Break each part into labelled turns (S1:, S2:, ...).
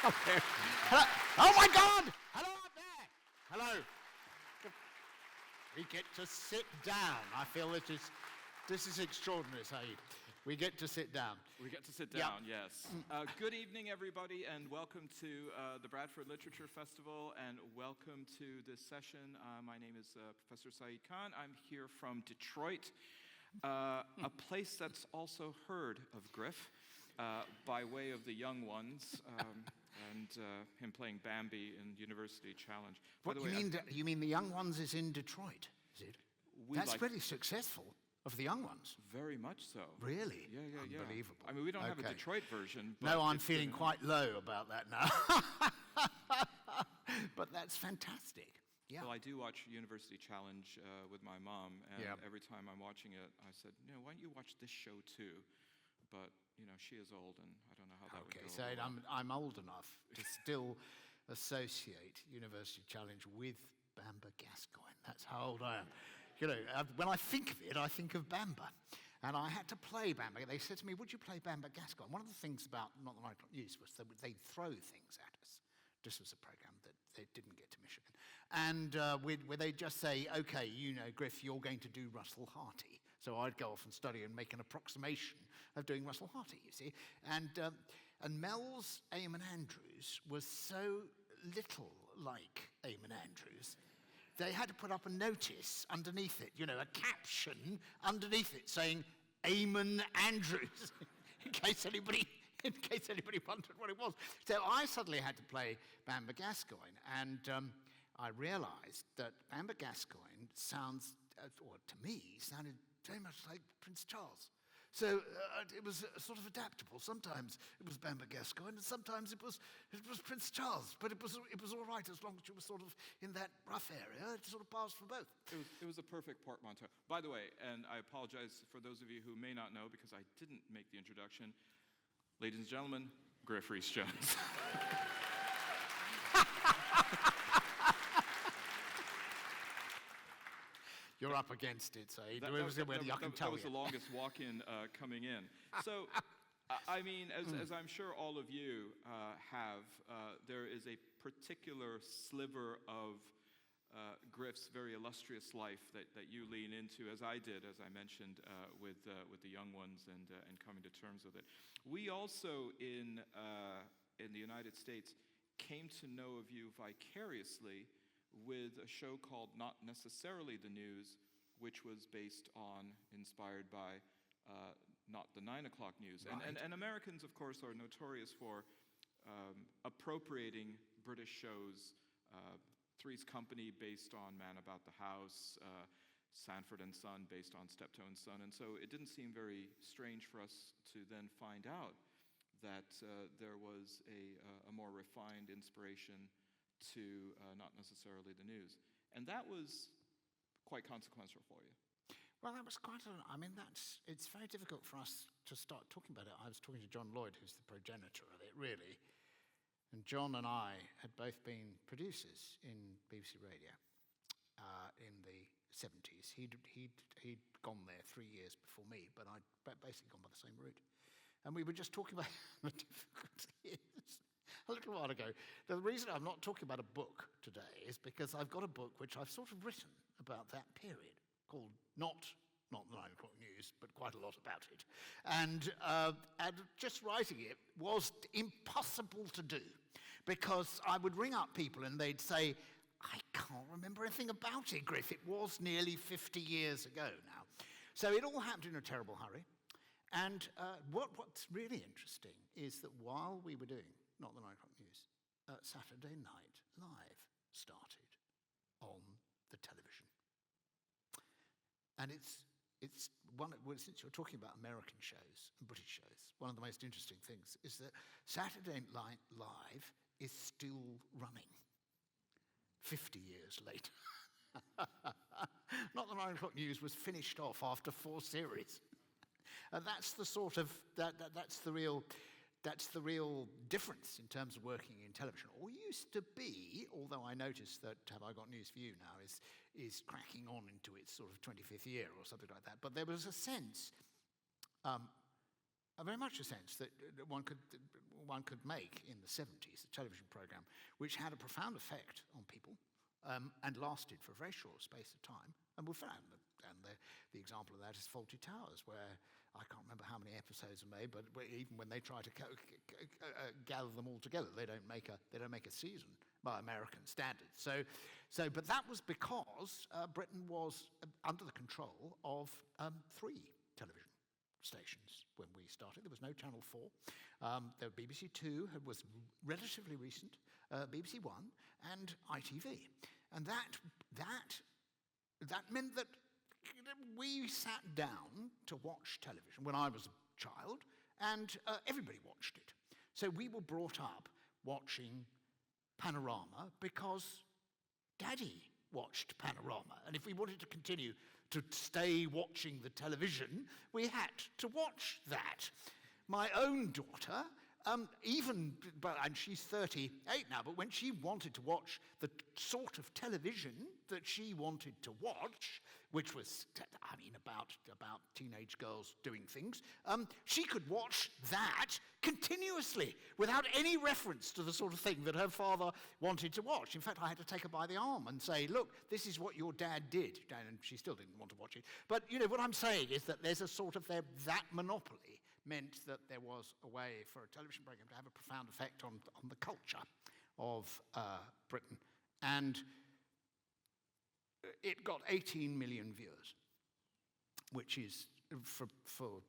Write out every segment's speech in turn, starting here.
S1: Hello. Oh my God! Hello up there! Hello. We get to sit down. I feel this is extraordinary, Saeed. We get to sit down.
S2: We get to sit down, yes. Good evening, everybody, and welcome to the Bradford Literature Festival, and welcome to this session. My name is Professor Saeed Khan. I'm here from Detroit, a place that's also heard of Griff by way of the young ones, and him playing Bambi in University Challenge.
S1: What do you mean the young ones is in Detroit, is it? That's pretty successful. Of the young ones?
S2: Very much so.
S1: Really?
S2: Yeah.
S1: Unbelievable.
S2: I mean, we don't have a Detroit version. But
S1: no, I'm feeling quite low about that now. But that's fantastic. Yeah.
S2: Well, I do watch University Challenge with my mom, and every time I'm watching it, I said, why don't you watch this show too? But, she is old, and I don't know how that would go.
S1: Okay, so I'm old enough to still associate University Challenge with Bamba Gascoigne. That's how old I am. When I think of it, I think of Bamba. And I had to play Bamba. They said to me, would you play Bamba Gascoigne? One of the things about Not the Right News was that they'd throw things at us. This was a program that they didn't get to Michigan. And where they'd just say, okay, Griff, you're going to do Russell Harty. So I'd go off and study and make an approximation of doing Russell Harty, you see. And Mel's Eamon Andrews was so little like Eamon Andrews. They had to put up a notice underneath it, a caption underneath it saying Eamon Andrews, in case anybody wondered what it was. So I suddenly had to play Bamba Gascoigne, and I realized that Bamba Gascoigne sounds, or to me, sounded very much like Prince Charles. So it was sort of adaptable. Sometimes it was Bamba Gascoigne, and sometimes it was Prince Charles. But it was all right as long as you were sort of in that rough area. It sort of passed for both.
S2: It was a perfect portmanteau. By the way, and I apologize for those of you who may not know because I didn't make the introduction. Ladies and gentlemen, Griff Rhys Jones.
S1: You're up against it, so I can tell
S2: that was the longest walk-in coming in. So, as I'm sure all of you have, there is a particular sliver of Griff's very illustrious life that you lean into, as I did, as I mentioned, with the young ones and coming to terms with it. We also, in the United States, came to know of you vicariously with a show called Not Necessarily the News, which was inspired by Not the 9 o'clock News.
S1: Right.
S2: And Americans, of course, are notorious for appropriating British shows. Three's Company based on Man About the House, Sanford and Son based on Steptoe and Son. And so it didn't seem very strange for us to then find out that there was a more refined inspiration to Not Necessarily the News. And that was quite consequential for you.
S1: Well, that was it's very difficult for us to start talking about it. I was talking to John Lloyd, who's the progenitor of it, really. And John and I had both been producers in BBC Radio in the 70s. He'd gone there 3 years before me, but I'd basically gone by the same route. And we were just talking about the difficulties a little while ago. The reason I'm not talking about a book today is because I've got a book which I've sort of written about that period called Not the 9 o'clock News, but quite a lot about it. And just writing it was impossible to do because I would ring up people and they'd say, I can't remember anything about it, Griff. It was nearly 50 years ago now. So it all happened in a terrible hurry. And what's really interesting is that while we were doing Not the 9 o'clock News, Saturday Night Live started on the television. And since you're talking about American shows and British shows, one of the most interesting things is that Saturday Night Live is still running 50 years later. Not the 9 o'clock News was finished off after 4 series. And that's the sort of, that's the real difference in terms of working in television. Or used to be, although I notice that Have I Got News for You now is cracking on into its sort of 25th year or something like that. But there was a sense, very much a sense that one one could make in the 70s, a television program, which had a profound effect on people and lasted for a very short space of time. And we found that, and the example of that is Fawlty Towers, where I can't remember how many episodes are made, but even when they try to gather them all together, they don't make a season by American standards. But that was because Britain was under the control of 3 television stations when we started. There was no Channel 4. There were BBC 2, was relatively recent, BBC 1, and ITV. And that meant that we sat down to watch television when I was a child, and everybody watched it. So we were brought up watching Panorama because Daddy watched Panorama. And if we wanted to continue to stay watching the television, we had to watch that. My own daughter, and she's 38 now, but when she wanted to watch the sort of television that she wanted to watch, which was, about teenage girls doing things, she could watch that continuously without any reference to the sort of thing that her father wanted to watch. In fact, I had to take her by the arm and say, look, this is what your dad did. And she still didn't want to watch it. But, what I'm saying is that there's a sort of that monopoly meant that there was a way for a television program to have a profound effect on the culture of Britain. And it got 18 million viewers, which is, for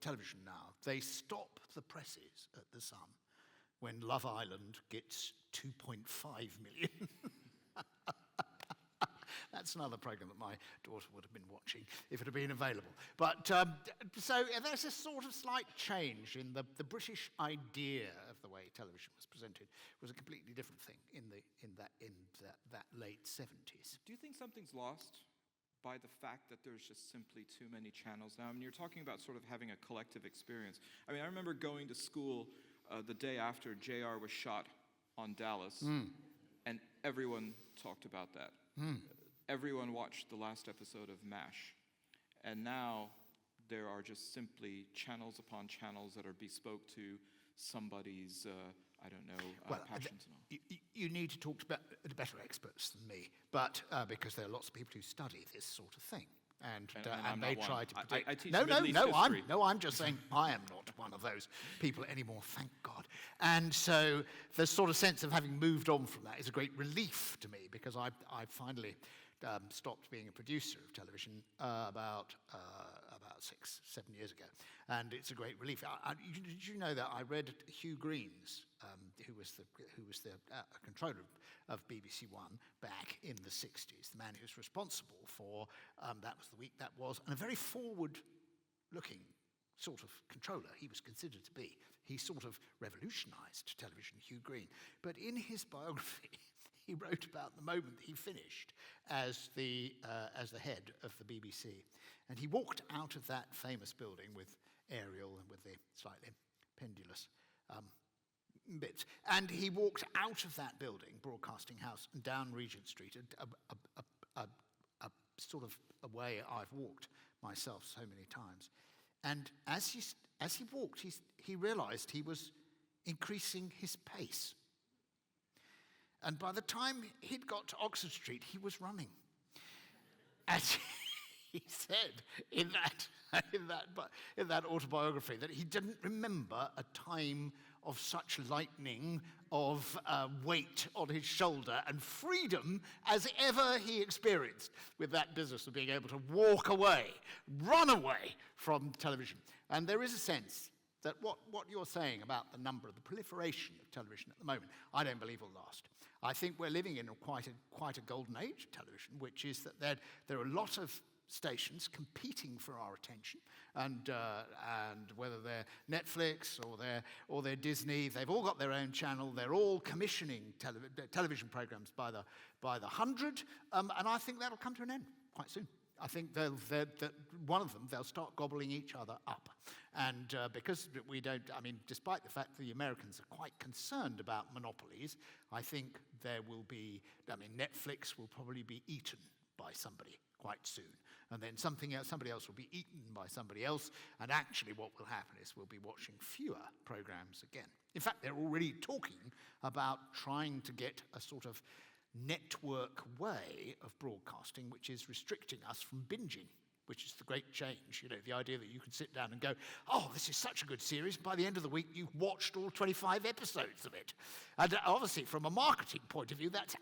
S1: television now, they stop the presses at the Sun when Love Island gets 2.5 million. That's another program that my daughter would have been watching if it had been available. But so there's a sort of slight change in the British idea of the way television was presented. It was a completely different thing in that late 70s.
S2: Do you think something's lost by the fact that there's just simply too many channels now? I mean, you're talking about sort of having a collective experience. I mean, I remember going to school the day after JR was shot on Dallas, and everyone talked about that. Everyone watched the last episode of MASH, and now there are just simply channels upon channels that are bespoke to somebody's, passions and all.
S1: You need to talk to better experts than me, but because there are lots of people who study this sort of thing, and they try to predict.
S2: I teach Middle East history.
S1: I'm just saying I am not one of those people anymore, thank God. And so the sort of sense of having moved on from that is a great relief to me, because I finally stopped being a producer of television about 6-7 years ago, and it's a great relief. Did you know that I read Hugh Green's, who was the controller of BBC One back in the 60s, the man who was responsible for That Was the Week That Was, and a very forward-looking sort of controller he was considered to be. He sort of revolutionized television, Hugh Green. But in his biography, he wrote about the moment he finished as the head of the BBC. And he walked out of that famous building with Ariel and with the slightly pendulous bits. And he walked out of that building, Broadcasting House, and down Regent Street, a sort of a way I've walked myself so many times. And as he walked, he realized he was increasing his pace. And by the time he'd got to Oxford Street, he was running. As he said in that autobiography, that he didn't remember a time of such lightning of weight on his shoulder and freedom as ever he experienced with that business of being able to walk away, run away from television. And there is a sense that what you're saying about the number, the proliferation of television at the moment, I don't believe will last. I think we're living in quite a golden age of television, which is that there are a lot of stations competing for our attention, and whether they're Netflix or they're Disney, they've all got their own channel. They're all commissioning television programs by the hundred, and I think that'll come to an end quite soon. I think one of them, they'll start gobbling each other up. And because we don't, despite the fact that the Americans are quite concerned about monopolies, I think there will be, Netflix will probably be eaten by somebody quite soon. And then somebody else will be eaten by somebody else, and actually what will happen is we'll be watching fewer programs again. In fact, they're already talking about trying to get a sort of network way of broadcasting which is restricting us from binging, which is the great change. You know, the idea that you can sit down and go, oh, this is such a good series, and by the end of the week you've watched all 25 episodes of it. And obviously from a marketing point of view, that's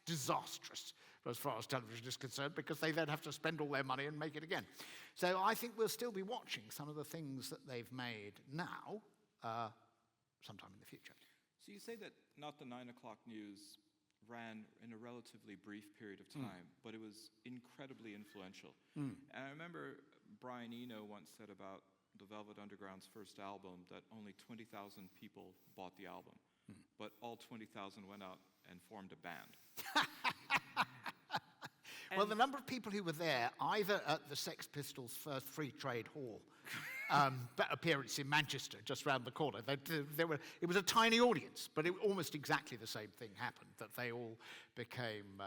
S1: disastrous as far as television is concerned, because they then have to spend all their money and make it again. So I think we'll still be watching some of the things that they've made now sometime in the future.
S2: So you say that not the 9 o'clock news ran in a relatively brief period of time, but it was incredibly influential. And I remember Brian Eno once said about the Velvet Underground's first album that only 20,000 people bought the album, but all 20,000 went out and formed a band.
S1: Well, the number of people who were there, either at the Sex Pistols' first Free Trade Hall appearance in Manchester, just round the corner, it was a tiny audience, but almost exactly the same thing happened, that they all became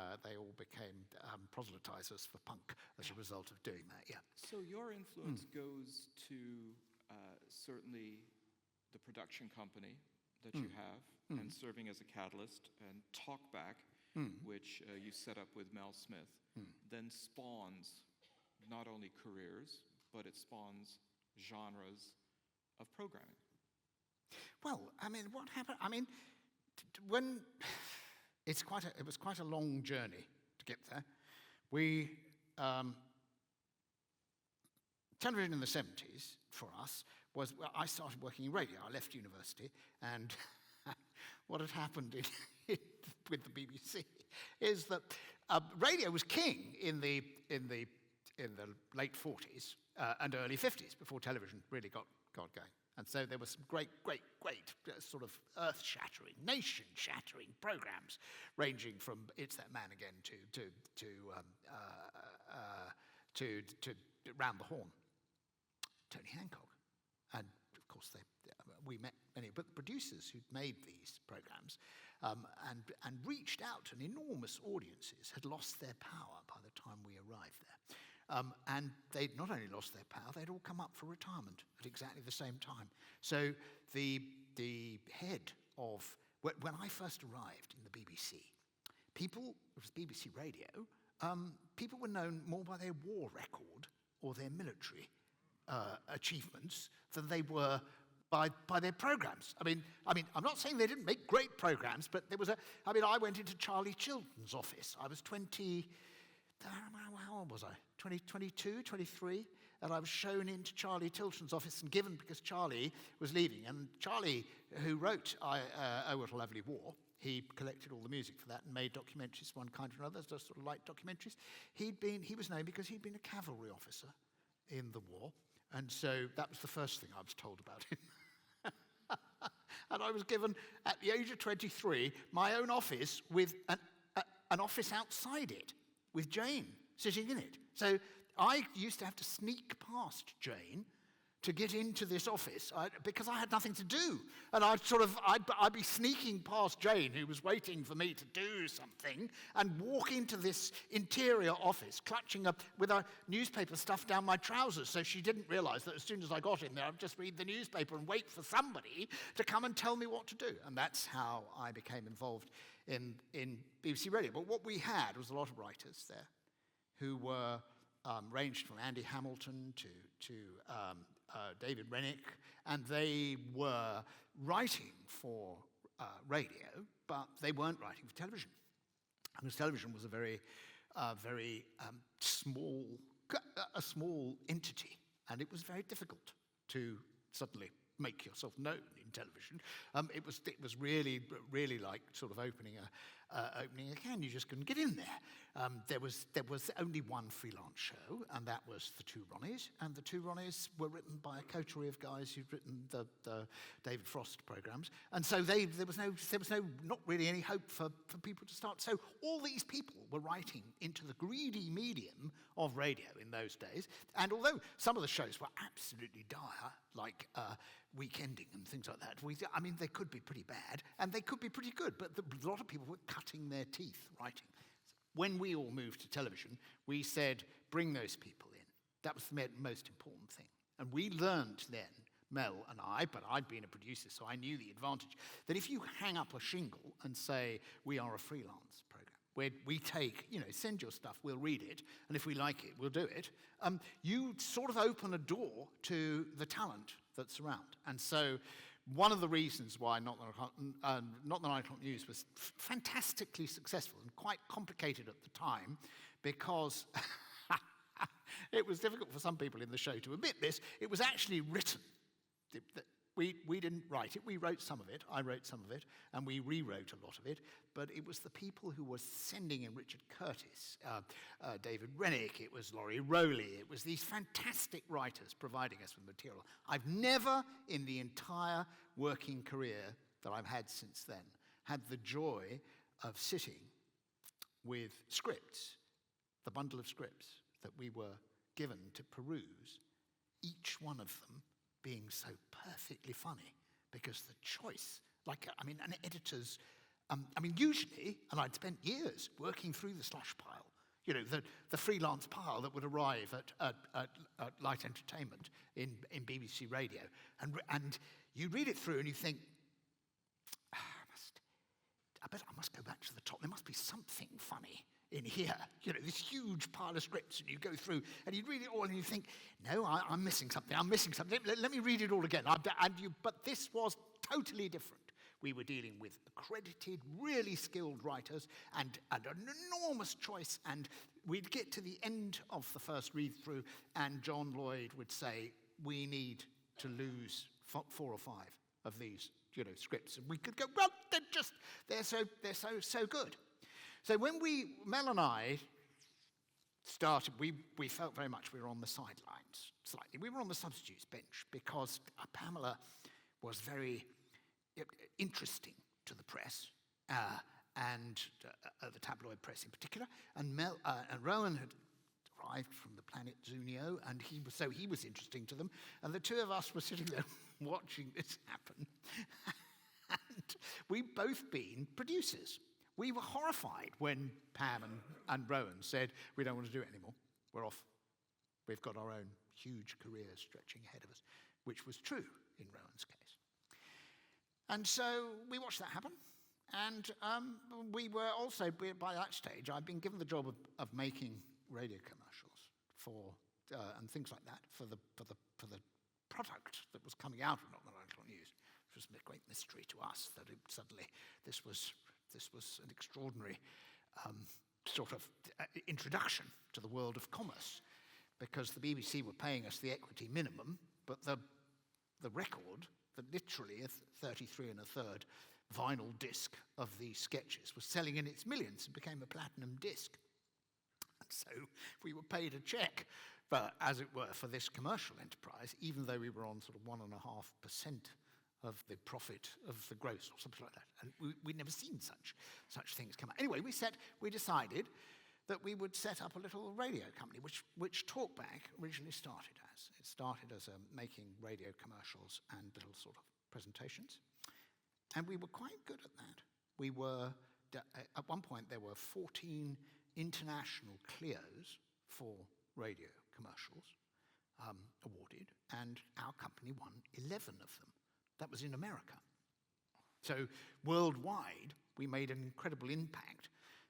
S1: proselytizers for punk as a result of doing that, yeah.
S2: So your influence goes to certainly the production company that you have, and serving as a catalyst, and Talkback, which you set up with Mel Smith, then spawns not only careers, but it spawns genres of programming.
S1: Well, I mean, what happened? I mean, when it was quite a long journey to get there. Television in the 70s for us was, well, I started working in radio. I left university, and what had happened with the BBC is that radio was king in the late 40s and early 50s, before television really got going. And so there were some great sort of earth-shattering, nation-shattering programs, ranging from It's That Man Again to Round the Horn, Tony Hancock. And of course we met many of the producers who'd made these programs and reached out to enormous audiences, had lost their power by the time we arrived there. And they'd not only lost their power, they'd all come up for retirement at exactly the same time. So the head of, when I first arrived in the BBC, it was BBC Radio, people were known more by their war record or their military achievements than they were by their programs. I mean, I'm not saying they didn't make great programs, but I went into Charlie Chilton's office. I was 20, how old was I? 22, 23, and I was shown into Charlie Chilton's office and given, because Charlie was leaving, and Charlie, who wrote Oh What a Lovely War, he collected all the music for that and made documentaries, one kind or another, just sort of light documentaries. He was known because he'd been a cavalry officer in the war, and so that was the first thing I was told about him. And I was given, at the age of 23, my own office with an office outside it, with Jane sitting in it. So I used to have to sneak past Jane to get into this office because I had nothing to do. And I'd be sneaking past Jane, who was waiting for me to do something, and walk into this interior office, clutching with a newspaper stuffed down my trousers, so she didn't realize that as soon as I got in there, I'd just read the newspaper and wait for somebody to come and tell me what to do. And that's how I became involved in BBC Radio. But what we had was a lot of writers there who were ranged from Andy Hamilton to David Rennick, and they were writing for radio, but they weren't writing for television, because television was a very small entity, and it was very difficult to suddenly make yourself known in television. It was really like sort of opening a can. You just couldn't get in there. There was only one freelance show, and that was The Two Ronnies. And The Two Ronnies were written by a coterie of guys who'd written the David Frost programs. And so there was not really any hope for people to start. So all these people were writing into the greedy medium of radio in those days. And although some of the shows were absolutely dire, like Weekending and things like that, they could be pretty bad, and they could be pretty good, but a lot of people were cutting their teeth writing. when we all moved to television, we said, bring those people in. That was the most important thing. And we learned then, Mel and I, but I'd been a producer, so I knew the advantage, that if you hang up a shingle and say, we are a freelance program, where we take, send your stuff, we'll read it, and if we like it, we'll do it, you sort of open a door to the talent that's around. And so one of the reasons why Not the 9 O'Clock News was fantastically successful and quite complicated at the time, because it was difficult for some people in the show to admit this, it was actually written. We didn't write it, we wrote some of it, I wrote some of it, and we rewrote a lot of it, but it was the people who were sending in Richard Curtis, David Rennick, it was Laurie Rowley, it was these fantastic writers providing us with material. I've never, in the entire working career that I've had since then, had the joy of sitting with scripts, the bundle of scripts that we were given to peruse, each one of them being so perfectly funny, because the choice, an editor's, usually, and I'd spent years working through the slush pile, the freelance pile that would arrive at Light Entertainment in BBC Radio, and you read it through and you think, I bet I must go back to the top, there must be something funny in here, this huge pile of scripts, and you go through, and you read it all, and you think, no, I'm missing something, let me read it all again. But this was totally different. We were dealing with accredited, really skilled writers, and an enormous choice, and we'd get to the end of the first read-through, and John Lloyd would say, we need to lose 4 or 5 of these, scripts, and we could go, well, they're so good. So when Mel and I started, we felt very much we were on the sidelines, slightly. We were on the substitutes bench because Pamela was very interesting to the press, and the tabloid press in particular, and Rowan had arrived from the planet Zunio, and he was interesting to them, and the two of us were sitting there watching this happen, and we'd both been producers. We were horrified when Pam and Rowan said, we don't want to do it anymore. We're off. We've got our own huge careers stretching ahead of us, which was true in Rowan's case. And so we watched that happen. And we were also, by that stage, I'd been given the job of making radio commercials and things like that for the product that was coming out of Not the 9 O'Clock News, which was a great mystery to us that suddenly this was an extraordinary sort of introduction to the world of commerce, because the BBC were paying us the equity minimum, but the record, literally a 33 1/3 vinyl disc of these sketches, was selling in its millions and became a platinum disc. And so we were paid a check, but as it were, for this commercial enterprise, even though we were on sort of 1.5% of the profit of the gross or something like that. And we'd never seen such things come out. Anyway, we decided that we would set up a little radio company, which Talkback originally started as. It started as making radio commercials and little sort of presentations. And we were quite good at that. We were, at one point, there were 14 international Clios for radio commercials awarded, and our company won 11 of them. That was in America. So worldwide, we made an incredible impact.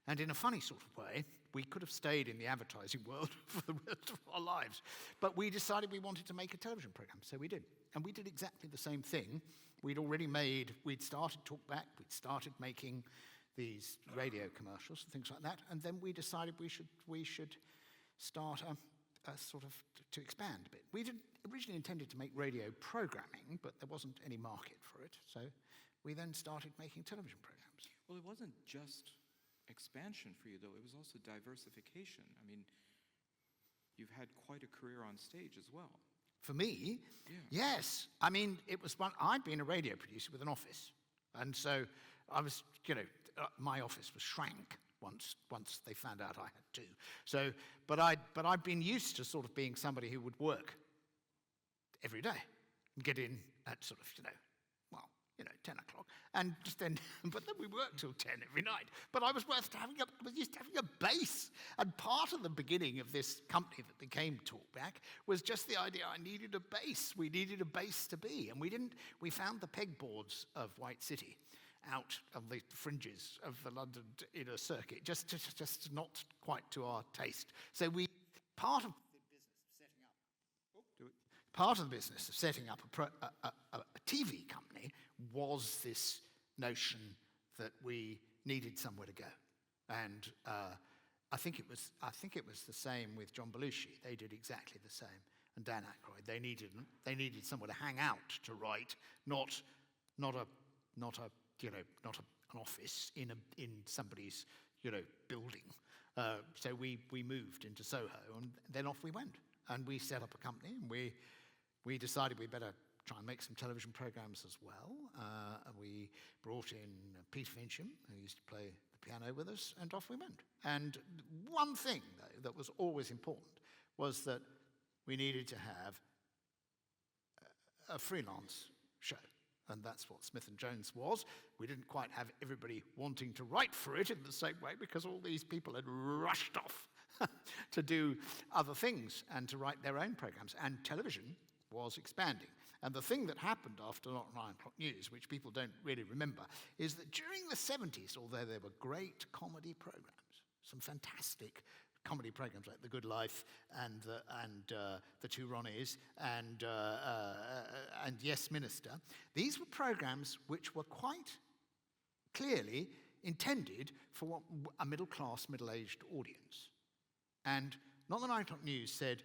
S1: And in a funny sort of way, we could have stayed in the advertising world for the rest of our lives. But we decided we wanted to make a television program, so we did. And we did exactly the same thing. We'd started Talkback, we'd started making these radio commercials and things like that, and then we decided we should start a sort of to expand a bit. We originally intended to make radio programming, but there wasn't any market for it, so we then started making television programs.
S2: Well, it wasn't just expansion for you, though. It was also diversification. I mean, you've had quite a career on stage as well.
S1: For me?
S2: Yeah.
S1: Yes. I mean, I'd been a radio producer with an office, and so I was, my office was shrank once they found out I had two. So, but I'd been used to sort of being somebody who would work every day and get in at sort of, 10 o'clock, and just then, but then we worked till 10 every night. But I was used to having a base, and part of the beginning of this company that became Talkback was just the idea I needed a base. We needed a base to be, and we found the pegboards of White City out on the fringes of the London inner circuit, just not quite to our taste. So part of the business of setting up a TV company was this notion that we needed somewhere to go, and I think it was the same with John Belushi. They did exactly the same, and Dan Aykroyd. They needed somewhere to hang out to write, not an office in somebody's building. So we moved into Soho, and then off we went, and we set up a company, and we decided we better try and make some television programs as well. And we brought in Peter Fincham, who used to play the piano with us, and off we went. And one thing, though, that was always important was that we needed to have a freelance show. And that's what Smith & Jones was. We didn't quite have everybody wanting to write for it in the same way, because all these people had rushed off to do other things and to write their own programs. And television was expanding. And the thing that happened after 9 o'clock news, which people don't really remember, is that during the 70s, although there were great comedy programs, some fantastic comedy programs like The Good Life and the Two Ronnies and Yes Minister, these were programs which were quite clearly intended for what a middle-class, middle-aged audience. And Not the 9 o'clock news said,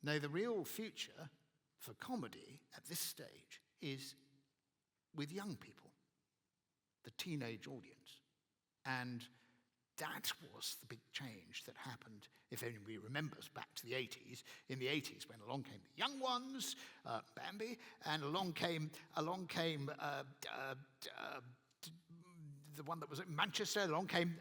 S1: no, the real future for comedy at this stage is with young people, the teenage audience. And that was the big change that happened, if anybody remembers back to the 80s. In the 80s, when along came the young ones, Bambi, and along came the one that was at Manchester, along came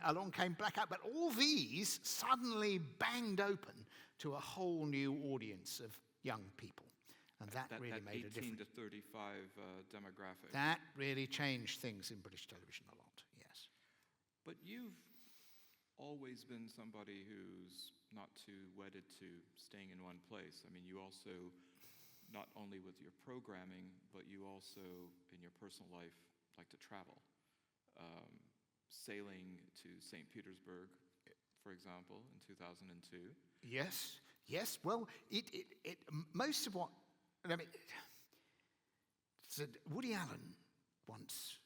S1: Blackout, but all these suddenly banged open to a whole new audience of young people. And that really made a difference.
S2: That 18 to 35 demographic.
S1: That really changed things in British television a lot, yes.
S2: But you've always been somebody who's not too wedded to staying in one place. I mean, you also, not only with your programming, but you also, in your personal life, like to travel. Sailing to St. Petersburg, for example, in 2002.
S1: Yes. Well, most of what, I mean, Woody Allen once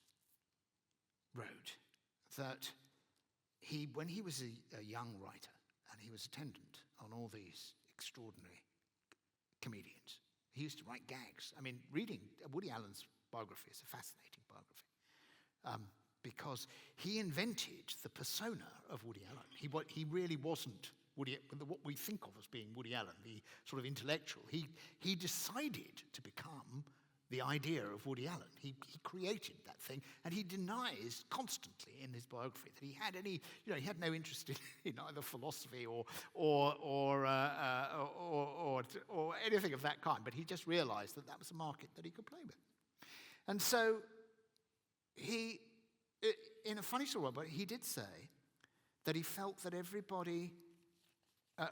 S1: wrote that when he was a young writer and he was attendant on all these extraordinary comedians, he used to write gags. I mean, reading Woody Allen's biography is a fascinating biography. Because he invented the persona of Woody Allen. He really wasn't what we think of as being Woody Allen, the sort of intellectual. He decided to become the idea of Woody Allen. He created that thing, and he denies constantly in his biography that he had any, he had no interest in either philosophy or anything of that kind. But he just realized that was a market that he could play with, and so he. In a funny sort of way, but he did say that he felt that everybody,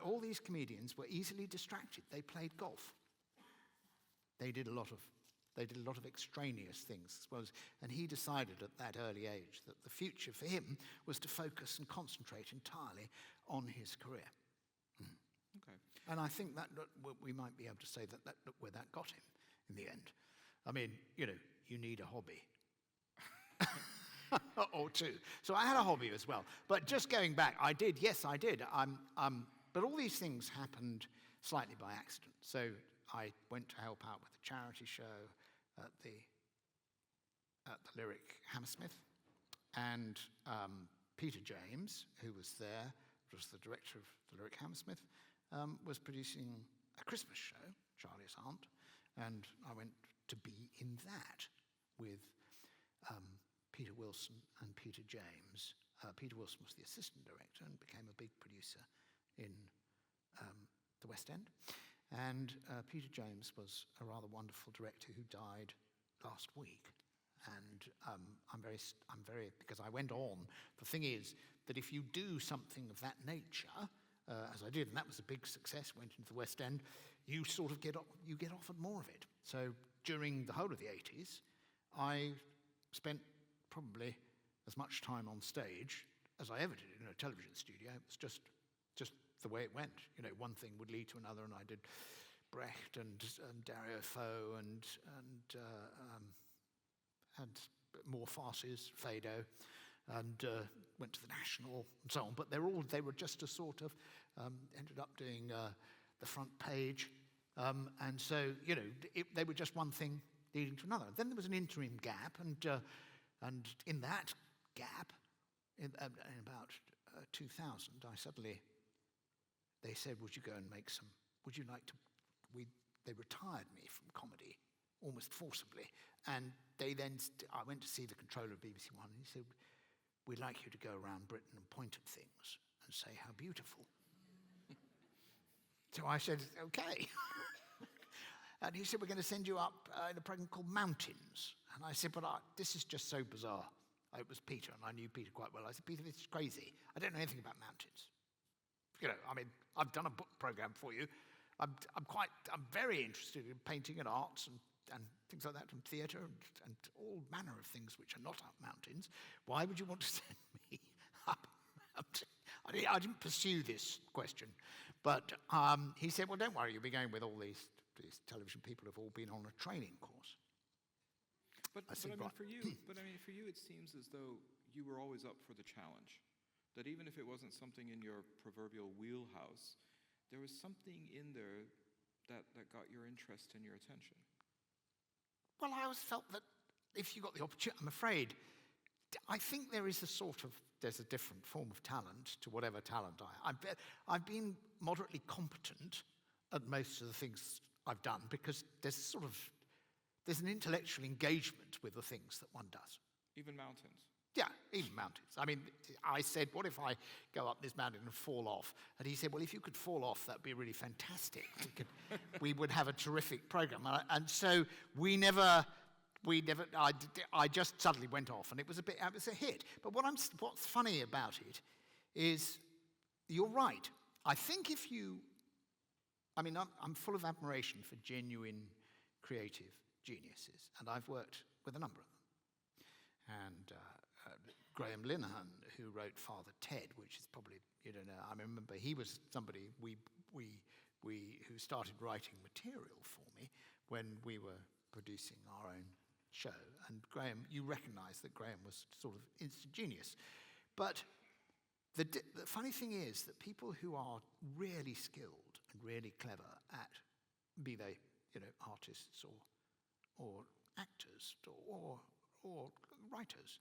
S1: all these comedians were easily distracted. They played golf. They did a lot of extraneous things as well as, and he decided at that early age that the future for him was to focus and concentrate entirely on his career.
S2: Okay.
S1: And I think that we might be able to say that where that got him in the end. I mean, you need a hobby. Or two. So I had a hobby as well. But just going back, I did. But all these things happened slightly by accident. So I went to help out with a charity show at the Lyric Hammersmith. And Peter James, who was there, was the director of the Lyric Hammersmith, was producing a Christmas show, Charlie's Aunt. And I went to be in that with Peter Wilson and Peter James. Peter Wilson was the assistant director and became a big producer in the West End. And Peter James was a rather wonderful director who died last week. And because I went on. The thing is that if you do something of that nature, as I did, and that was a big success, went into the West End, you sort of get offered more of it. So during the whole of the 80s, I spent probably as much time on stage as I ever did in a television studio. It was just the way it went. One thing would lead to another, and I did Brecht and Dario Fo and more farces, Fado, and went to the National and so on. But they were just a sort of ended up doing the front page, and so they were just one thing leading to another. Then there was an interim gap, and in that gap, in about 2000, they said, "Would you go and make some? Would you like to?" They retired me from comedy almost forcibly, and I went to see the controller of BBC One, and he said, "We'd like you to go around Britain and point at things and say how beautiful." So I said, "Okay." And he said, "We're going to send you up in a program called Mountains." And I said, "But this is just so bizarre." It was Peter, and I knew Peter quite well. I said, "Peter, this is crazy. I don't know anything about mountains. I've done a book program for you. I'm very interested in painting and arts and things like that, and theatre and all manner of things which are not up mountains. Why would you want to send me up a mountain?" I didn't pursue this question, but he said, "Well, don't worry, you'll be going with all these television people who've all been on a training course."
S2: But for you, it seems as though you were always up for the challenge. That even if it wasn't something in your proverbial wheelhouse, there was something in there that got your interest and your attention.
S1: Well, I always felt that if you got the opportunity, I'm afraid, I think there's a different form of talent to whatever talent I've been moderately competent at most of the things I've done, because there's an intellectual engagement with the things that one does.
S2: Even mountains?
S1: Yeah, even mountains. I said, "What if I go up this mountain and fall off?" And he said, "Well, if you could fall off, that'd be really fantastic. We would have a terrific program." And so I just suddenly went off, and it was a hit. But what's funny about it is, you're right. I think I'm full of admiration for genuine creative geniuses, and I've worked with a number of them. And Graham Linehan, who wrote Father Ted, which is probably, I remember he was somebody who started writing material for me when we were producing our own show. And Graham, you recognise that Graham was sort of instant genius. But the funny thing is that people who are really skilled and really clever at, be they artists or actors or writers,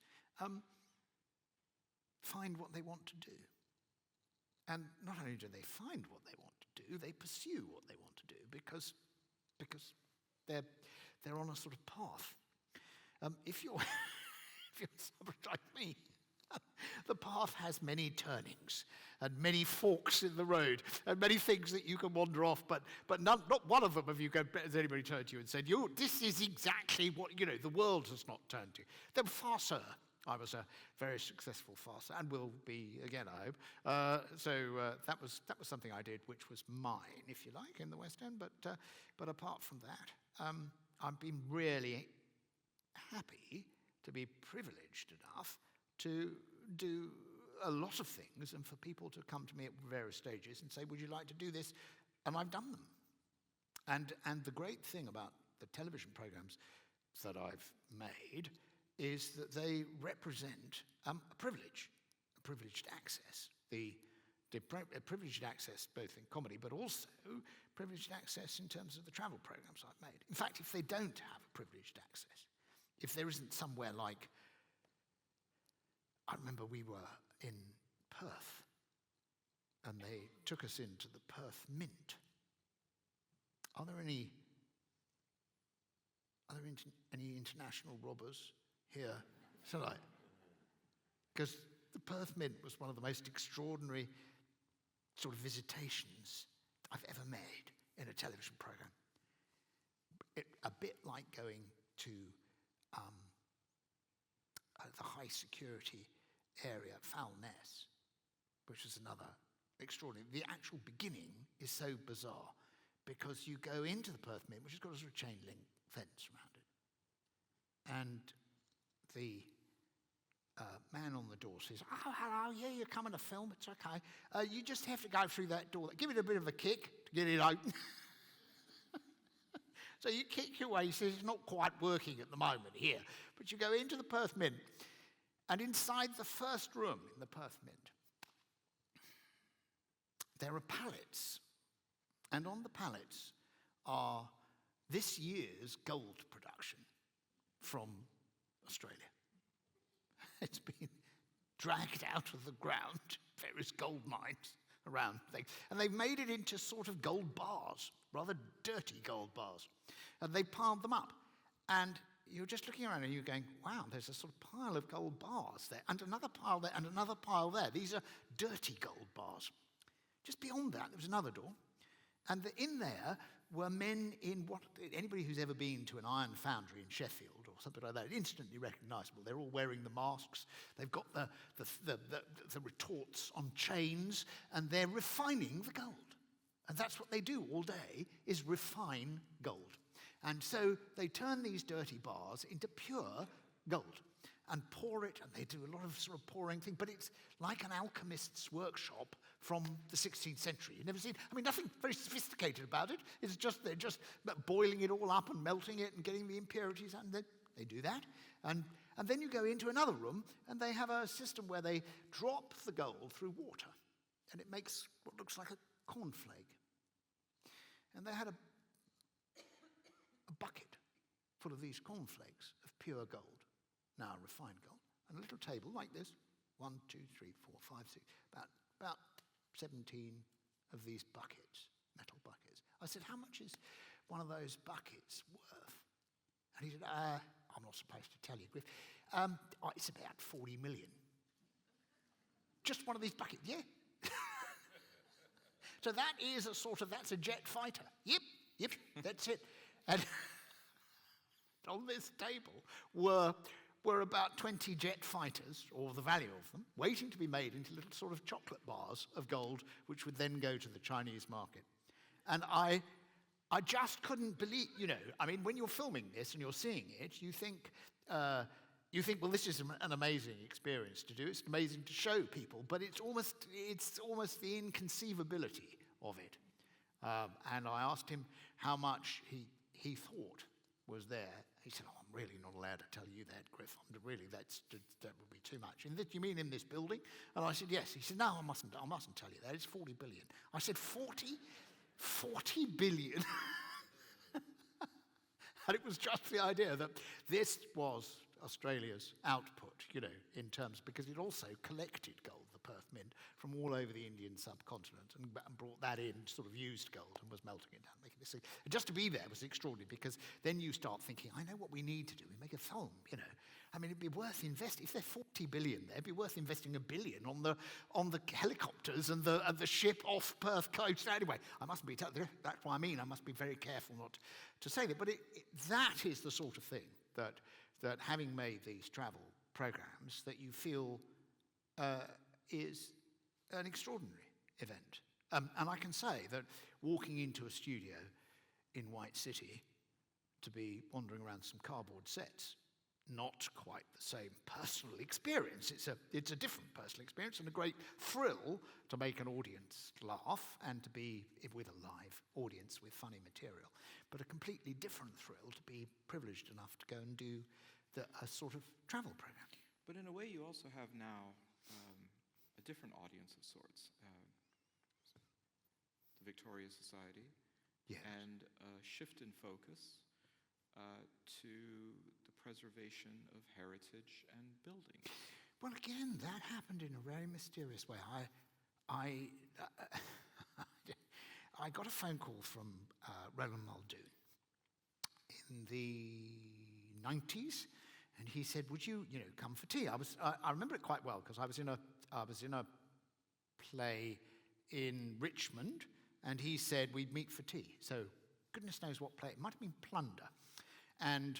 S1: find what they want to do. And not only do they find what they want to do, they pursue what they want to do because they're on a sort of path. If you're somebody like me, the path has many turnings and many forks in the road and many things that you can wander off, but not one of them has anybody turned to you and said, "This is exactly what the world has not turned to." The farcer. I was a very successful farcer, and will be again, I hope. So that was something I did, which was mine, if you like, in the West End. But apart from that, I've been really happy to be privileged enough to do a lot of things, and for people to come to me at various stages and say, "Would you like to do this?" And I've done them. And the great thing about the television programs that I've made is that they represent a privileged access. The privileged access both in comedy, but also privileged access in terms of the travel programs I've made. In fact, if they don't have a privileged access, if there isn't somewhere like, I remember we were in Perth, and they took us into the Perth Mint. Are there any international robbers here tonight? Because the Perth Mint was one of the most extraordinary sort of visitations I've ever made in a television program. A bit like going to the high security area at Foulness, which is another extraordinary. The actual beginning is so bizarre because you go into the Perth Mint, which has got a sort of chain link fence around it, and the man on the door says, "Oh, hello, yeah, you're coming to film, it's okay. You just have to go through that door. Give it a bit of a kick to get it open." So you kick your way. He says, "It's not quite working at the moment here." But you go into the Perth Mint, and inside the first room in the Perth Mint, there are pallets. And on the pallets are this year's gold production from Australia. It's been dragged out of the ground, various gold mines around things. And they've made it into sort of gold bars, rather dirty gold bars. And they piled them up. And you're just looking around and you're going, wow, there's a sort of pile of gold bars there, and another pile there, and another pile there. These are dirty gold bars. Just beyond that, there was another door. And in there were men in what anybody who's ever been to an iron foundry in Sheffield or something like that, instantly recognisable. They're all wearing the masks. They've got the retorts on chains, and they're refining the gold. And that's what they do all day, is refine gold. And so they turn these dirty bars into pure gold and pour it, and they do a lot of sort of pouring thing, but it's like an alchemist's workshop from the 16th century. You've never seen, nothing very sophisticated about it. It's just, they're just boiling it all up and melting it and getting the impurities out, and they do that. And then you go into another room, and they have a system where they drop the gold through water, and it makes what looks like a cornflake. And they had a bucket full of these cornflakes of pure gold, now refined gold, and a little table like this, 1, 2, 3, 4, 5, 6, about 17 of these buckets, metal buckets. I said, "How much is one of those buckets worth?" And he said, "I'm not supposed to tell you, Griff. It's about 40 million. Just one of these buckets." "Yeah." So that is that's a jet fighter. Yep, that's it. And on this table were about 20 jet fighters, or the value of them, waiting to be made into little sort of chocolate bars of gold, which would then go to the Chinese market. And I just couldn't believe, when you're filming this and you're seeing it, you think, well, this is an amazing experience to do. It's amazing to show people, but it's almost the inconceivability of it. And I asked him how much he thought was there. He said, "Oh, I'm really not allowed to tell you that, Griff. That would be too much." "And you mean in this building?" And I said, "Yes." He said, "No, I mustn't tell you that. It's 40 billion. I said, 40 billion? And it was just the idea that this was Australia's output, in terms, because it also collected gold, the Perth Mint, from all over the Indian subcontinent and brought that in, sort of used gold, and was melting it down, making this thing. And just to be there was extraordinary, because then you start thinking, I know what we need to do. We make a film, it'd be worth investing. If they're 40 billion there, it'd be worth investing $1 billion on the helicopters and the ship off Perth coast. Anyway, I mustn't be that's what I mean. I must be very careful not to say that. But that is the sort of thing that having made these travel programs, that you feel is an extraordinary event. And I can say that walking into a studio in White City to be wandering around some cardboard sets, not quite the same personal experience. It's a different personal experience, and a great thrill to make an audience laugh and to be with a live audience with funny material. But a completely different thrill to be privileged enough to go and do a sort of travel program.
S2: But in a way, you also have now a different audience of sorts. The Victoria Society,
S1: yes,
S2: and a shift in focus to the preservation of heritage and building.
S1: Well, again, that happened in a very mysterious way. I got a phone call from Roland Muldoon in the 90s, and he said, "Would you, come for tea?" I remember it quite well, because I was in a play in Richmond, and he said we'd meet for tea. So goodness knows what play. It might have been Plunder. And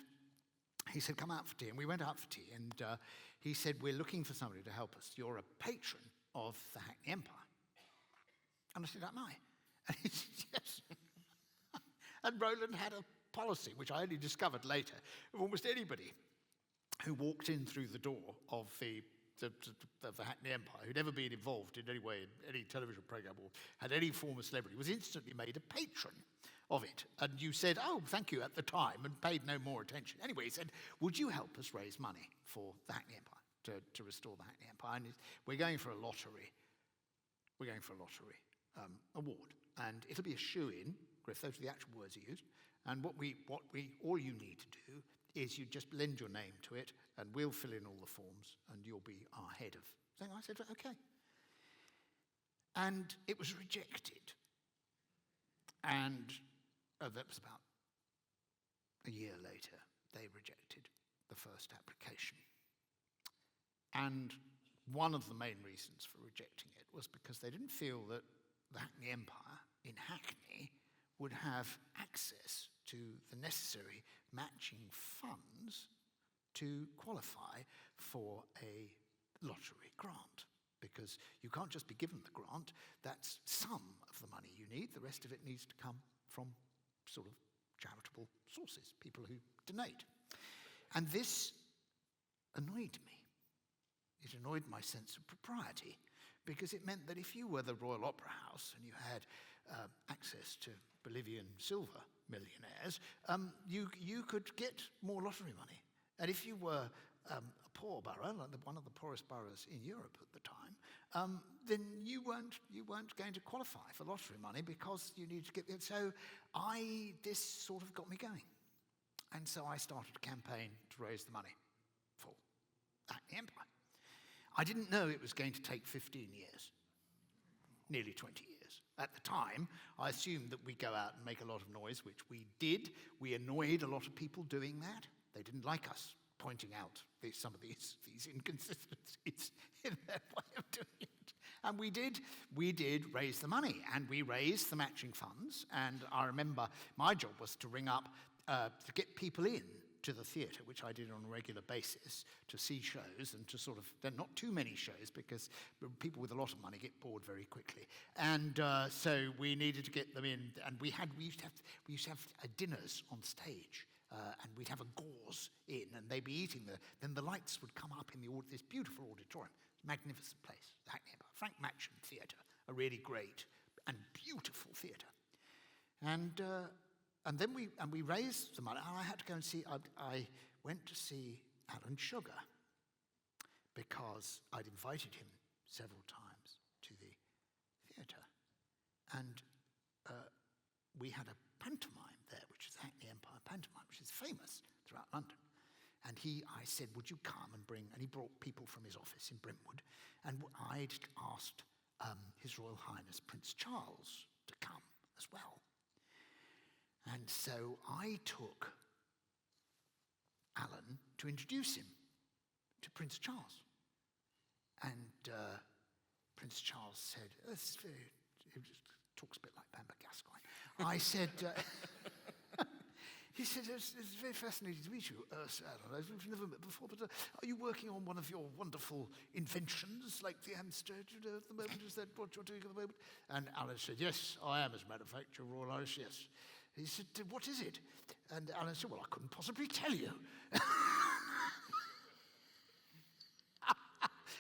S1: he said, "Come out for tea." And we went out for tea, and he said, we're looking for somebody to help us. You're a patron of the Hackney Empire. And I said, am I? And he said, yes. And Roland had a policy, which I only discovered later, of almost anybody who walked in through the door of the Hackney Empire, who'd ever been involved in any way in any television program or had any form of celebrity, was instantly made a patron of it. And you said, oh, thank you, at the time, and paid no more attention. Anyway, he said, would you help us raise money for the Hackney Empire, to restore the Hackney Empire? And we're going for a lottery. We're going for a lottery award. And it'll be a shoe-in. Griff, those are the actual words he used. And all you need to do is you just lend your name to it, and we'll fill in all the forms, and you'll be our head of thing. I said, okay. And it was rejected. And that was about a year later, they rejected the first application. And one of the main reasons for rejecting it was because they didn't feel that the Hackney Empire in Hackney would have access to the necessary matching funds to qualify for a lottery grant. Because you can't just be given the grant, that's some of the money you need. The rest of it needs to come from sort of charitable sources, people who donate. And this annoyed me. It annoyed my sense of propriety, because it meant that if you were the Royal Opera House and you had access to Bolivian silver millionaires, you could get more lottery money. And if you were a poor borough, like one of the poorest boroughs in Europe at the time, then you weren't going to qualify for lottery money because you needed to get it. So this sort of got me going. And so I started a campaign to raise the money for the Empire. I didn't know it was going to take 15 years, nearly 20 years. At the time, I assumed that we'd go out and make a lot of noise, which we did. We annoyed a lot of people doing that. They didn't like us pointing out some of these inconsistencies in their way of doing it. And we did raise the money, and we raised the matching funds. And I remember my job was to ring up, to get people in to the theatre, which I did on a regular basis, to see shows and to sort of, not too many shows, because people with a lot of money get bored very quickly. And so we needed to get them in, and we used to have dinners on stage. And we'd have a gauze in, and they'd be eating then the lights would come up in this beautiful auditorium, magnificent place, the Hackney Empire, Frank Matcham Theatre, a really great and beautiful theatre. And then we raised the money, and I had to go and see. I went to see Alan Sugar because I'd invited him several times to the theatre, and we had a pantomime there, which is the Hackney Empire pantomime, which is famous throughout London. And I said, would you come and bring, and he brought people from his office in Brentwood, and I'd asked His Royal Highness Prince Charles to come as well. And so I took Alan to introduce him to Prince Charles. And Prince Charles said, he talks a bit like Bamber Gascoigne. I said, he said, it's very fascinating to meet you, Sir Alan. I've never met before, but are you working on one of your wonderful inventions, like the hamster at the moment? Is that what you're doing at the moment? And Alan said, yes, I am, as a matter of fact, Your Royal Highness, yes. He said, what is it? And Alan said, well, I couldn't possibly tell you.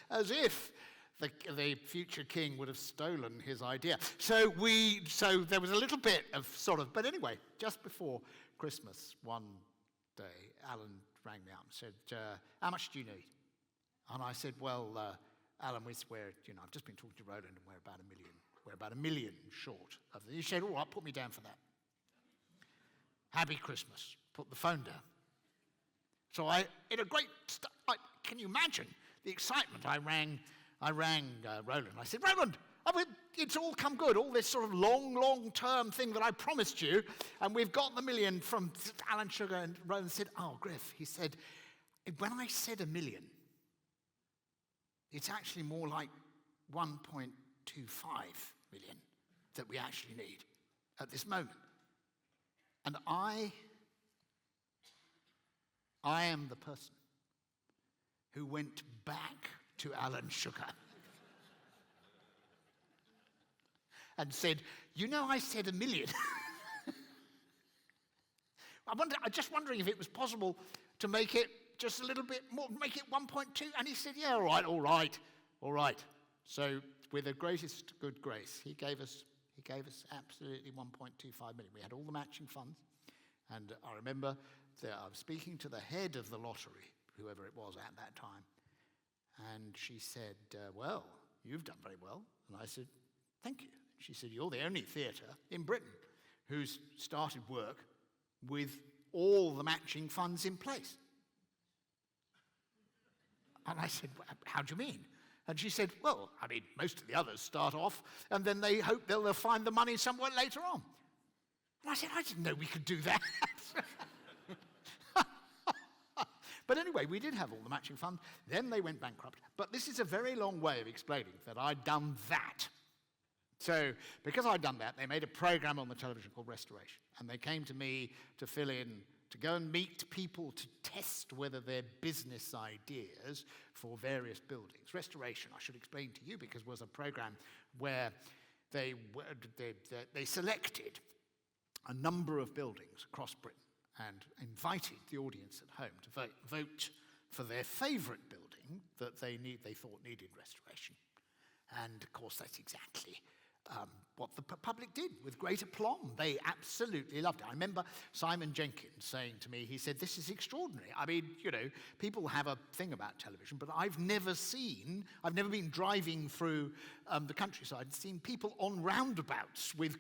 S1: As if the future king would have stolen his idea. So there was a little bit of sort of, but anyway, just before Christmas, one day, Alan rang me up and said, how much do you need? And I said, well, Alan, I've just been talking to Roland, and we're about $1 million short of it. He said, all right, put me down for that. Happy Christmas. Put the phone down. So in a great, can you imagine the excitement? I rang Roland. I said, Roland, it's all come good, all this sort of long-term thing that I promised you, and we've got the $1 million from Alan Sugar. And Roland said, oh, Griff, he said, when I said $1 million, it's actually more like 1.25 million that we actually need at this moment. And I am the person who went back to Alan Sugar and said, "You know, I said 1 million. I'm just wondering if it was possible to make it just a little bit more, make it 1.2. And he said, "Yeah, all right. So with the greatest good grace, he gave us absolutely 1.25 million. We had all the matching funds. And I remember that I was speaking to the head of the lottery, whoever it was at that time, and she said, "Well, you've done very well." And I said, "Thank you." She said, "You're the only theatre in Britain who's started work with all the matching funds in place." And I said, "How do you mean?" And she said, "Well, I mean, most of the others start off and then they hope they'll find the money somewhere later on." And I said, "I didn't know we could do that." But anyway, we did have all the matching funds. Then they went bankrupt. But this is a very long way of explaining that I'd done that. So because I'd done that, they made a program on the television called Restoration. And they came to me to fill in, to go and meet people to test whether their business ideas for various buildings. Restoration, I should explain to you, because was a program where they selected a number of buildings across Britain and invited the audience at home to vote for their favourite building that they thought needed restoration. And of course, that's exactly what the public did with great aplomb. They absolutely loved it. I remember Simon Jenkins saying to me, he said, "This is extraordinary. I mean, you know, people have a thing about television, but I've never been driving through the countryside and seen people on roundabouts with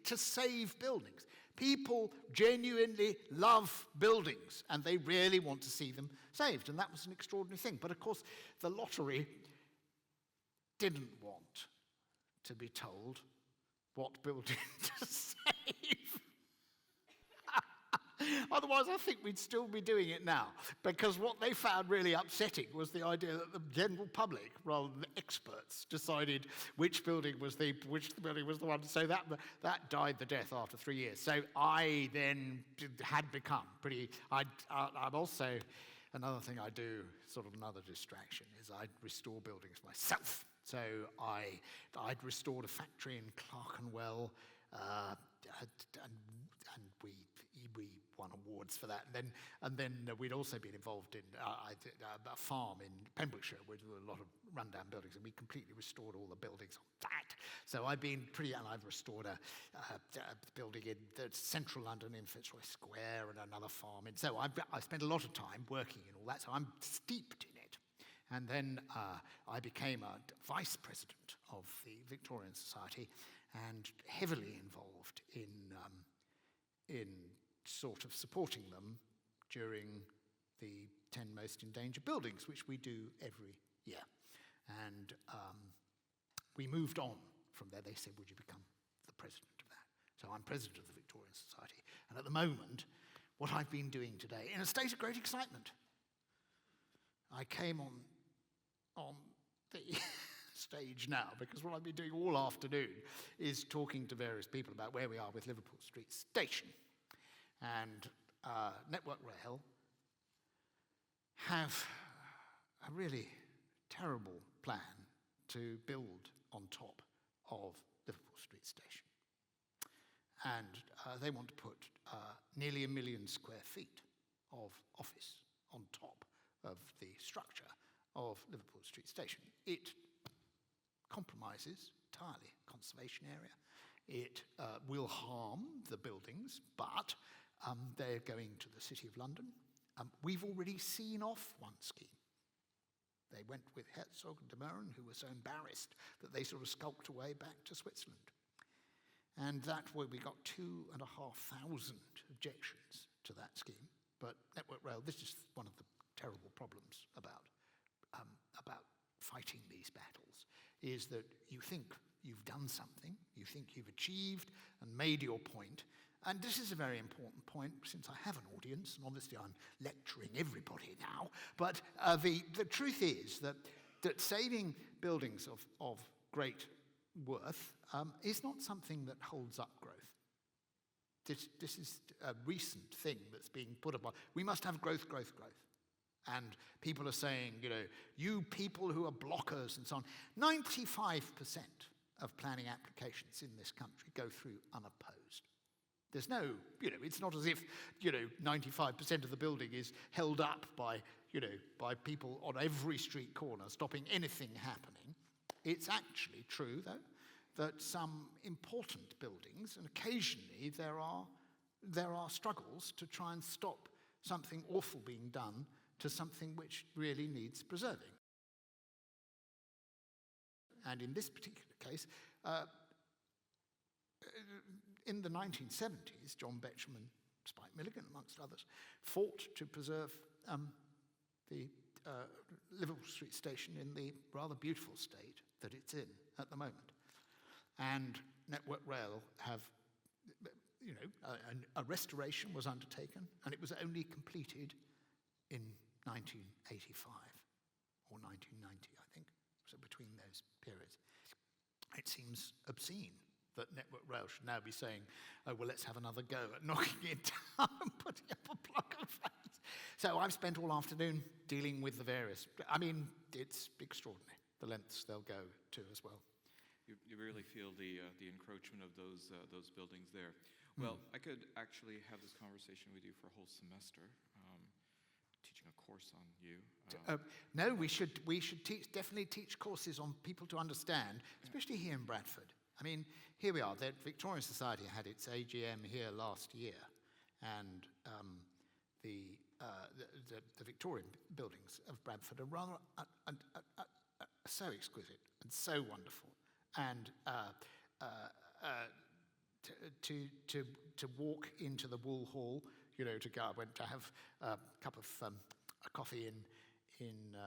S1: to save buildings. People genuinely love buildings, and they really want to see them saved." And that was an extraordinary thing. But of course, the lottery didn't want to be told what building to save. Otherwise, I think we'd still be doing it now. Because what they found really upsetting was the idea that the general public, rather than the experts, decided which building was the one. So that died the death after 3 years. So I then had become pretty. I'm also, another thing I do, sort of another distraction, is I restore buildings myself. So I'd restored a factory in Clerkenwell, and we won awards for that. And then we'd also been involved in a farm in Pembrokeshire with a lot of rundown buildings, and we completely restored all the buildings on that. So I've restored a building in the central London in Fitzroy Square, and another farm. And so I spent a lot of time working in all that, so I'm steeped in it. And then I became a vice president of the Victorian Society and heavily involved in sort of supporting them during the 10 most endangered buildings, which we do every year. And we moved on from there. They said, "Would you become the president of that?" So I'm president of the Victorian Society. And at the moment, what I've been doing today, in a state of great excitement, I came on the stage now, because what I've been doing all afternoon is talking to various people about where we are with Liverpool Street Station. And Network Rail have a really terrible plan to build on top of Liverpool Street Station. And they want to put nearly 1 million square feet of office on top of the structure of Liverpool Street Station. It compromises entirely conservation area. It will harm the buildings, but they're going to the City of London. We've already seen off one scheme. They went with Herzog and de Meuron, who were so embarrassed that they sort of skulked away back to Switzerland. And that way we got 2,500 objections to that scheme. But Network Rail, this is one of the terrible problems about fighting these battles, is that you think you've done something, you think you've achieved and made your point. And this is a very important point, since I have an audience, and obviously I'm lecturing everybody now. But the truth is that saving buildings of great worth is not something that holds up growth. This is a recent thing that's being put upon. We must have growth, growth, growth. And people are saying, you people who are blockers and so on. 95% of planning applications in this country go through unopposed. There's no, it's not as if, 95% of the building is held up by people on every street corner stopping anything happening. It's actually true, though, that some important buildings, and occasionally there are struggles to try and stop something awful being done to something which really needs preserving. And in this particular case, in the 1970s, John Betsham and Spike Milligan, amongst others, fought to preserve the Liverpool Street Station in the rather beautiful state that it's in at the moment. And Network Rail have, a restoration was undertaken, and it was only completed in 1985 or 1990, I think, so between those periods. It seems obscene that Network Rail should now be saying, oh, well, let's have another go at knocking it down and putting up a block of flats. So I've spent all afternoon dealing with the various, it's extraordinary, the lengths they'll go to as well.
S2: You really feel the encroachment of those buildings there. Well, I could actually have this conversation with you for a whole semester, teaching a course on you.
S1: No, we should definitely teach courses on people to understand, especially here in Bradford. I mean, here we are. The Victorian Society had its AGM here last year, and the Victorian buildings of Bradford are rather so exquisite and so wonderful. And to walk into the Wool Hall, to go, I went to have a cup of a coffee in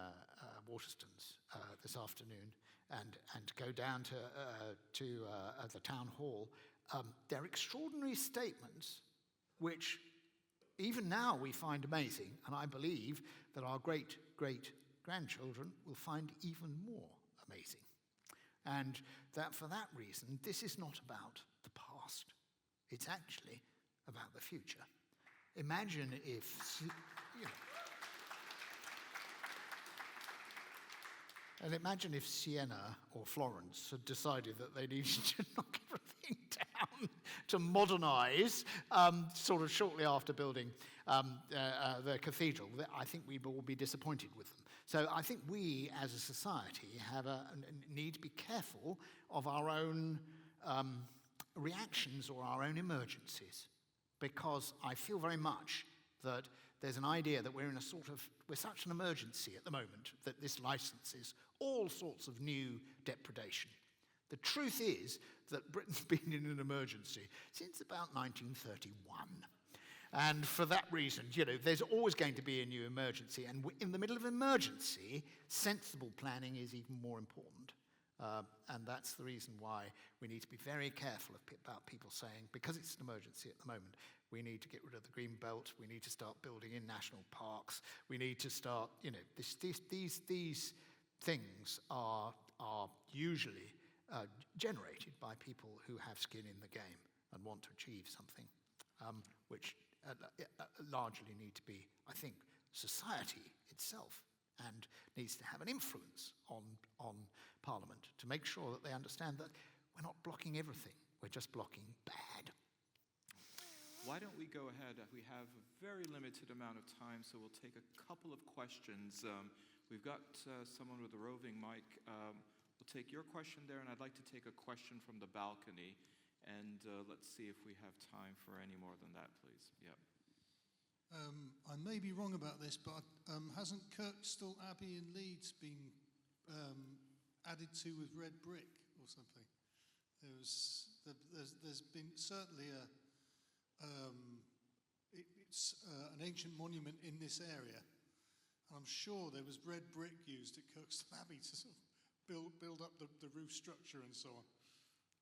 S1: Waterstones this afternoon, and to go down to the town hall. They're extraordinary statements, which even now we find amazing, and I believe that our great-great-grandchildren will find even more amazing. And that for that reason, this is not about the past. It's actually about the future. Imagine if, and imagine if Siena or Florence had decided that they needed to knock everything down to modernize, sort of shortly after building the cathedral. I think we will be disappointed with them. So I think we, as a society, need to be careful of our own reactions or our own emergencies, because I feel very much that there's an idea that we're such an emergency at the moment that this licenses all sorts of new depredation. The truth is that Britain's been in an emergency since about 1931. And for that reason, there's always going to be a new emergency. And in the middle of an emergency, sensible planning is even more important. And that's the reason why we need to be very careful about people saying, because it's an emergency at the moment, we need to get rid of the green belt, we need to start building in national parks, we need to start, these things are usually generated by people who have skin in the game and want to achieve something, which largely need to be, I think, society itself, and needs to have an influence on Parliament to make sure that they understand that we're not blocking everything, we're just blocking bad.
S2: Why don't we go ahead? We have a very limited amount of time, so we'll take a couple of questions. We've got someone with a roving mic. We'll take your question there, and I'd like to take a question from the balcony. And let's see if we have time for any more than that, please. Yeah.
S3: I may be wrong about this, but hasn't Kirkstall Abbey in Leeds been added to with red brick or something? There's been certainly it's an ancient monument in this area. I'm sure there was red brick used at Kirkstall Abbey to sort of build up the roof structure and so on.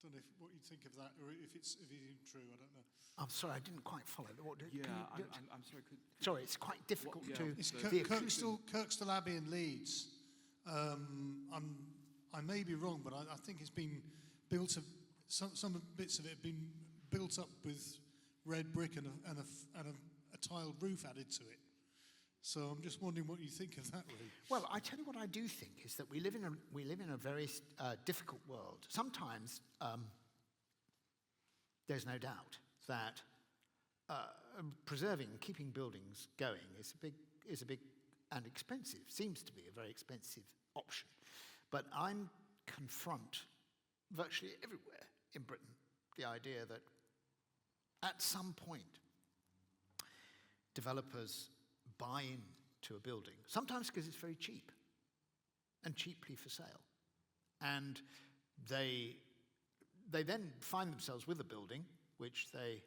S3: I don't know what you think of that, or if it's even true. I don't know.
S1: I'm sorry, I didn't quite follow.
S2: I'm sorry.
S1: Sorry, it's quite difficult to.
S3: It's Kirkstall Abbey in Leeds. I may be wrong, but I think it's been built. Some bits of it have been built up with red brick and a tiled roof added to it. So I'm just wondering what you think of that, really.
S1: Well, I tell you what I do think is that we live in a very difficult world. Sometimes there's no doubt that preserving and keeping buildings going is a big and expensive, seems to be a very expensive option. But I confront virtually everywhere in Britain the idea that at some point developers buy into a building, sometimes because it's very cheap and cheaply for sale. And they then find themselves with a building which they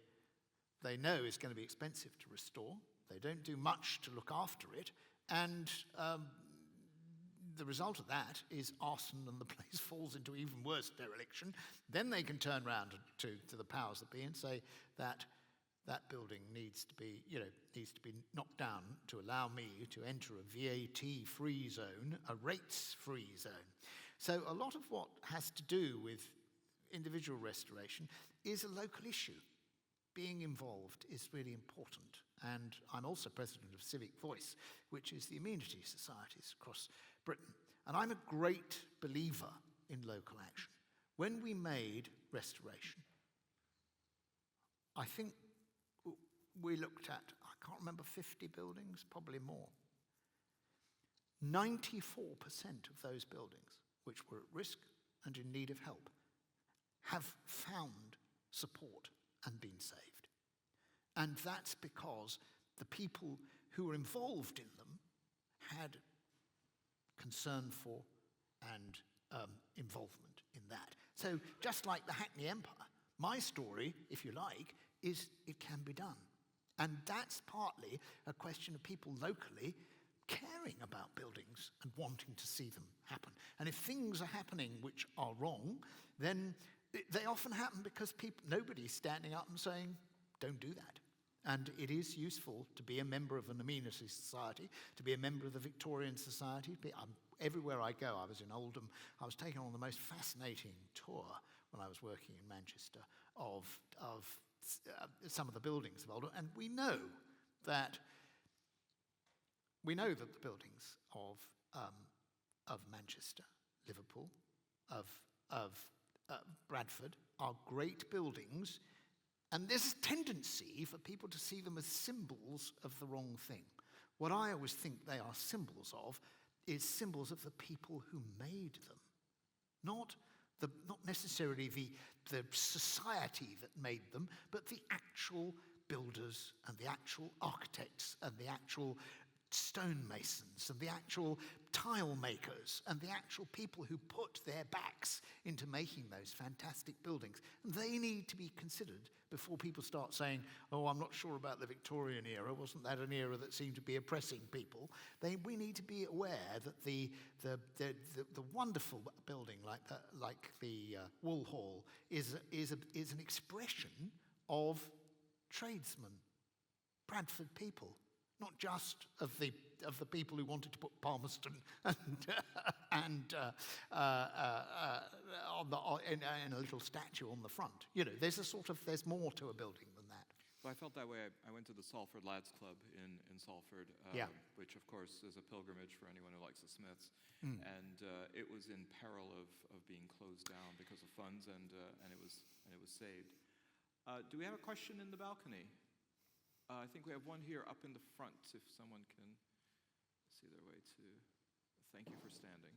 S1: know is going to be expensive to restore. They don't do much to look after it. And the result of that is arson, and the place falls into even worse dereliction. Then they can turn around to the powers that be and say that that building needs to be knocked down to allow me to enter a VAT-free zone, a rates-free zone. So a lot of what has to do with individual restoration is a local issue. Being involved is really important. And I'm also president of Civic Voice, which is the amenity societies across Britain. And I'm a great believer in local action. When we made restoration, I think we looked at, I can't remember, 50 buildings, probably more. 94% of those buildings, which were at risk and in need of help, have found support and been saved. And that's because the people who were involved in them had concern for and involvement in that. So just like the Hackney Empire, my story, if you like, is it can be done. And that's partly a question of people locally caring about buildings and wanting to see them happen. And if things are happening which are wrong, then they often happen because nobody's standing up and saying, don't do that. And it is useful to be a member of an amenity society, to be a member of the Victorian Society. Everywhere I go, I was in Oldham, I was taken on the most fascinating tour when I was working in Manchester of some of the buildings of Oldham. And we know that the buildings of Manchester, Liverpool, of Bradford are great buildings. And there's a tendency for people to see them as symbols of the wrong thing. What I always think they are symbols of is symbols of the people who made them, not necessarily the society that made them, but the actual builders and the actual architects and the actual stonemasons and the actual tile makers and the actual people who put their backs into making those fantastic buildings. And they need to be considered before people start saying, oh, I'm not sure about the Victorian era. Wasn't that an era that seemed to be oppressing people? We need to be aware that the wonderful building like the Wool Hall is an expression of tradesmen, Bradford people. Not just of the people who wanted to put Palmerston in a little statue on the front. You know, there's more to a building than that.
S2: Well, I felt that way. I went to the Salford Lads Club in Salford, which of course is a pilgrimage for anyone who likes the Smiths, and it was in peril of being closed down because of funds, and it was saved. Do we have a question in the balcony? I think we have one here up in the front, if someone can see their way to. Thank you for standing.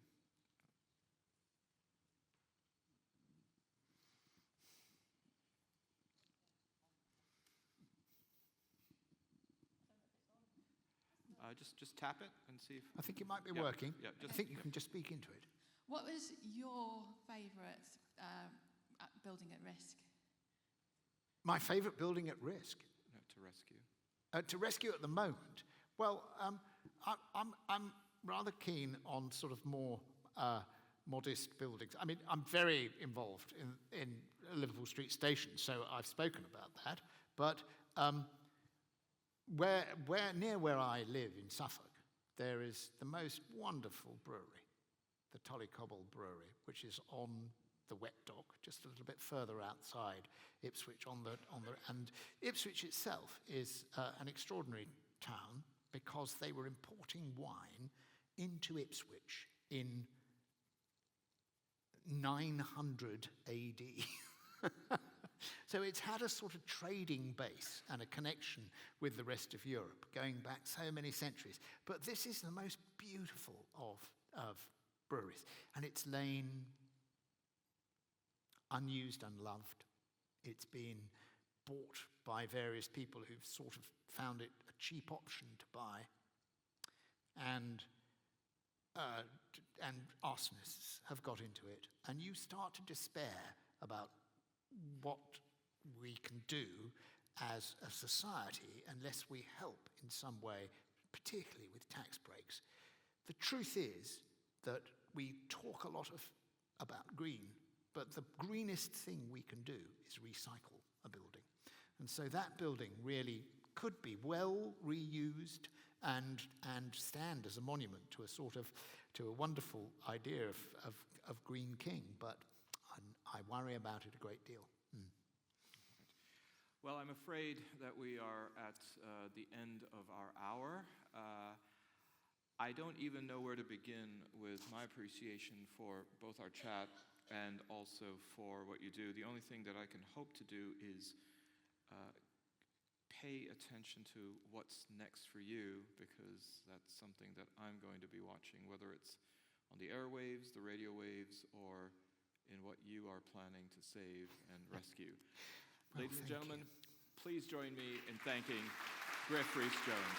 S2: Just tap it and see if.
S1: I think it might be working.
S2: Yeah,
S1: I think you can just speak into it.
S4: What was your favourite building at risk?
S1: My favourite building at risk?
S2: No, to rescue.
S1: To rescue at the moment? Well, I'm rather keen on sort of more modest buildings. I mean, I'm very involved in Liverpool Street Station, so I've spoken about that. But near where I live in Suffolk, there is the most wonderful brewery, the Tullycobble Brewery, which is on the wet dock, just a little bit further outside Ipswich and Ipswich itself is an extraordinary town, because they were importing wine into Ipswich in 900 AD. So it's had a sort of trading base and a connection with the rest of Europe going back so many centuries. But this is the most beautiful of breweries. And it's lain unused, unloved. It's been bought by various people who've sort of found it a cheap option to buy. And arsonists have got into it. And you start to despair about what we can do as a society unless we help in some way, particularly with tax breaks. The truth is that we talk a lot about green, but the greenest thing we can do is recycle a building. And so that building really could be well reused and stand as a monument to a wonderful idea of Green King, but I worry about it a great deal.
S2: Well, I'm afraid that we are at the end of our hour. I don't even know where to begin with my appreciation for both our chat and also for what you do. The only thing that I can hope to do is pay attention to what's next for you, because that's something that I'm going to be watching, whether it's on the airwaves, the radio waves, or in what you are planning to save and rescue.
S1: Well,
S2: Ladies and gentlemen, please join me in thanking Griff Rhys Jones.